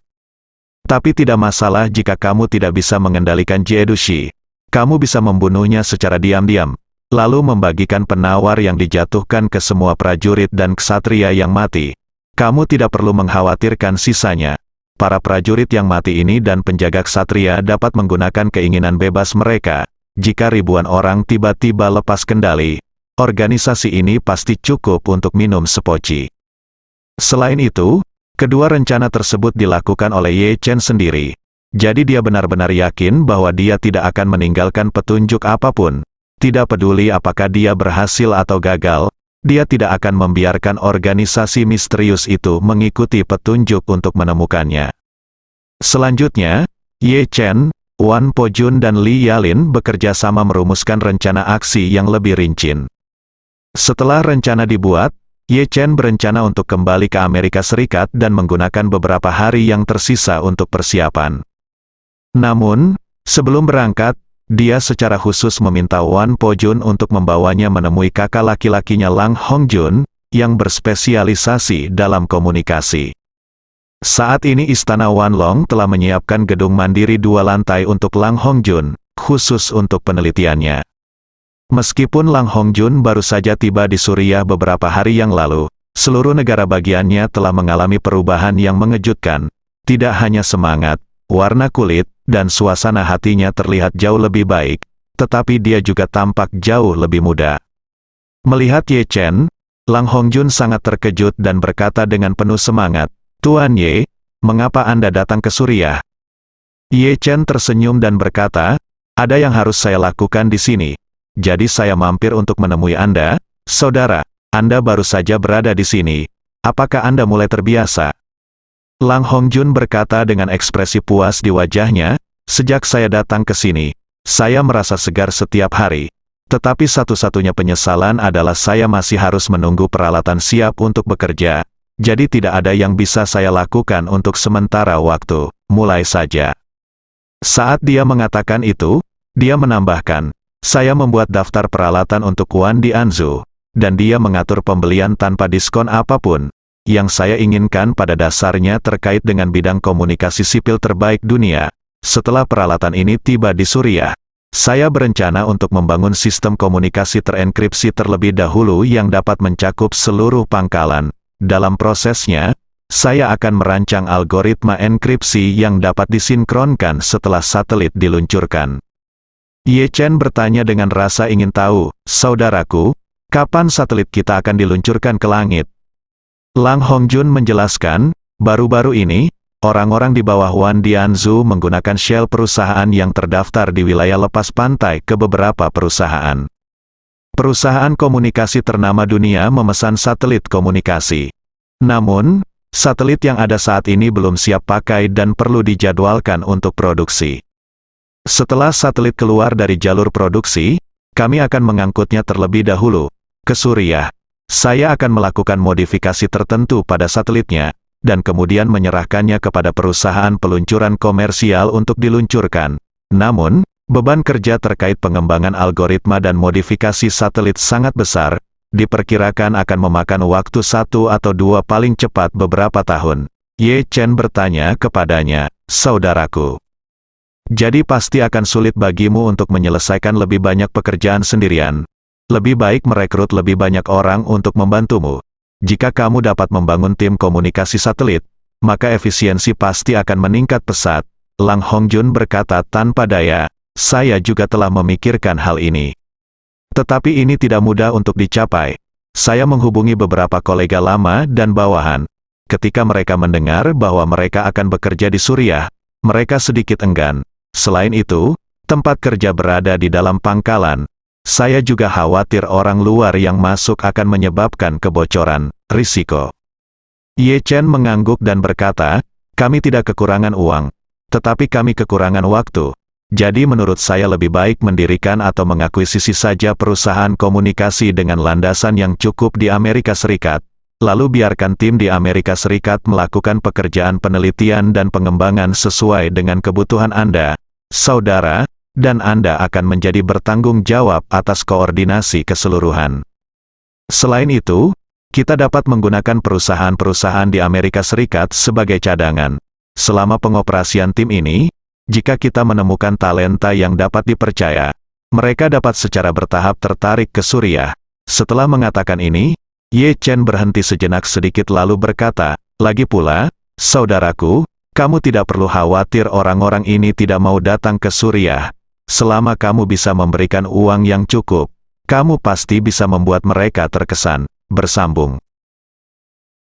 Tapi tidak masalah jika kamu tidak bisa mengendalikan Jedu Shi. Kamu bisa membunuhnya secara diam-diam, lalu membagikan penawar yang dijatuhkan ke semua prajurit dan ksatria yang mati. Kamu tidak perlu mengkhawatirkan sisanya. Para prajurit yang mati ini dan penjaga ksatria dapat menggunakan keinginan bebas mereka. Jika ribuan orang tiba-tiba lepas kendali, organisasi ini pasti cukup untuk minum sepoci. Selain itu, kedua rencana tersebut dilakukan oleh Ye Chen sendiri. Jadi dia benar-benar yakin bahwa dia tidak akan meninggalkan petunjuk apapun. Tidak peduli apakah dia berhasil atau gagal, dia tidak akan membiarkan organisasi misterius itu mengikuti petunjuk untuk menemukannya. Selanjutnya, Ye Chen, Wan Po Jun dan Li Yalin bekerja sama merumuskan rencana aksi yang lebih rinci. Setelah rencana dibuat, Ye Chen berencana untuk kembali ke Amerika Serikat dan menggunakan beberapa hari yang tersisa untuk persiapan. Namun, sebelum berangkat, dia secara khusus meminta Wan Po Jun untuk membawanya menemui kakak laki-lakinya Lang Hongjun, yang berspesialisasi dalam komunikasi. Saat ini Istana Wanlong telah menyiapkan gedung mandiri 2 lantai untuk Lang Hongjun, khusus untuk penelitiannya. Meskipun Lang Hongjun baru saja tiba di Suriah beberapa hari yang lalu, seluruh negara bagiannya telah mengalami perubahan yang mengejutkan. Tidak hanya semangat, warna kulit, dan suasana hatinya terlihat jauh lebih baik, tetapi dia juga tampak jauh lebih muda. Melihat Ye Chen, Lang Hongjun sangat terkejut dan berkata dengan penuh semangat, "Tuan Ye, mengapa Anda datang ke Suriah?" Ye Chen tersenyum dan berkata, "Ada yang harus saya lakukan di sini. Jadi saya mampir untuk menemui Anda, saudara. Anda baru saja berada di sini. Apakah Anda mulai terbiasa?" Lang Hongjun berkata dengan ekspresi puas di wajahnya, "Sejak saya datang ke sini, saya merasa segar setiap hari. Tetapi satu-satunya penyesalan adalah saya masih harus menunggu peralatan siap untuk bekerja. Jadi tidak ada yang bisa saya lakukan untuk sementara waktu, mulai saja." Saat dia mengatakan itu, dia menambahkan, "Saya membuat daftar peralatan untuk Wan di Anzu, dan dia mengatur pembelian tanpa diskon apapun. Yang saya inginkan pada dasarnya terkait dengan bidang komunikasi sipil terbaik dunia. Setelah peralatan ini tiba di Suriah, saya berencana untuk membangun sistem komunikasi terenkripsi terlebih dahulu yang dapat mencakup seluruh pangkalan. Dalam prosesnya, saya akan merancang algoritma enkripsi yang dapat disinkronkan setelah satelit diluncurkan. Ye Chen bertanya dengan rasa ingin tahu, saudaraku, kapan satelit kita akan diluncurkan ke langit? Lang Hongjun menjelaskan, baru-baru ini, orang-orang di bawah Wan Dianzu menggunakan shell perusahaan yang terdaftar di wilayah lepas pantai ke beberapa perusahaan. Perusahaan komunikasi ternama dunia memesan satelit komunikasi. Namun, satelit yang ada saat ini belum siap pakai dan perlu dijadwalkan untuk produksi. Setelah satelit keluar dari jalur produksi, kami akan mengangkutnya terlebih dahulu ke Suriah. Saya akan melakukan modifikasi tertentu pada satelitnya, dan kemudian menyerahkannya kepada perusahaan peluncuran komersial untuk diluncurkan. Namun, beban kerja terkait pengembangan algoritma dan modifikasi satelit sangat besar, diperkirakan akan memakan waktu 1 atau 2 paling cepat beberapa tahun. Ye Chen bertanya kepadanya, saudaraku. Jadi pasti akan sulit bagimu untuk menyelesaikan lebih banyak pekerjaan sendirian. Lebih baik merekrut lebih banyak orang untuk membantumu. Jika kamu dapat membangun tim komunikasi satelit, maka efisiensi pasti akan meningkat pesat. Lang Hongjun berkata tanpa daya, saya juga telah memikirkan hal ini. Tetapi ini tidak mudah untuk dicapai. Saya menghubungi beberapa kolega lama dan bawahan. Ketika mereka mendengar bahwa mereka akan bekerja di Suriah, mereka sedikit enggan. Selain itu, tempat kerja berada di dalam pangkalan. Saya juga khawatir orang luar yang masuk akan menyebabkan kebocoran, risiko. Ye Chen mengangguk dan berkata, kami tidak kekurangan uang, tetapi kami kekurangan waktu. Jadi menurut saya lebih baik mendirikan atau mengakuisisi saja perusahaan komunikasi dengan landasan yang cukup di Amerika Serikat, lalu biarkan tim di Amerika Serikat melakukan pekerjaan penelitian dan pengembangan sesuai dengan kebutuhan Anda, saudara, dan Anda akan menjadi bertanggung jawab atas koordinasi keseluruhan. Selain itu, kita dapat menggunakan perusahaan-perusahaan di Amerika Serikat sebagai cadangan. Selama pengoperasian tim ini, jika kita menemukan talenta yang dapat dipercaya, mereka dapat secara bertahap tertarik ke Suriah. Setelah mengatakan ini, Ye Chen berhenti sejenak sedikit lalu berkata, lagi pula, saudaraku, kamu tidak perlu khawatir orang-orang ini tidak mau datang ke Suriah. Selama kamu bisa memberikan uang yang cukup, kamu pasti bisa membuat mereka terkesan. Bersambung.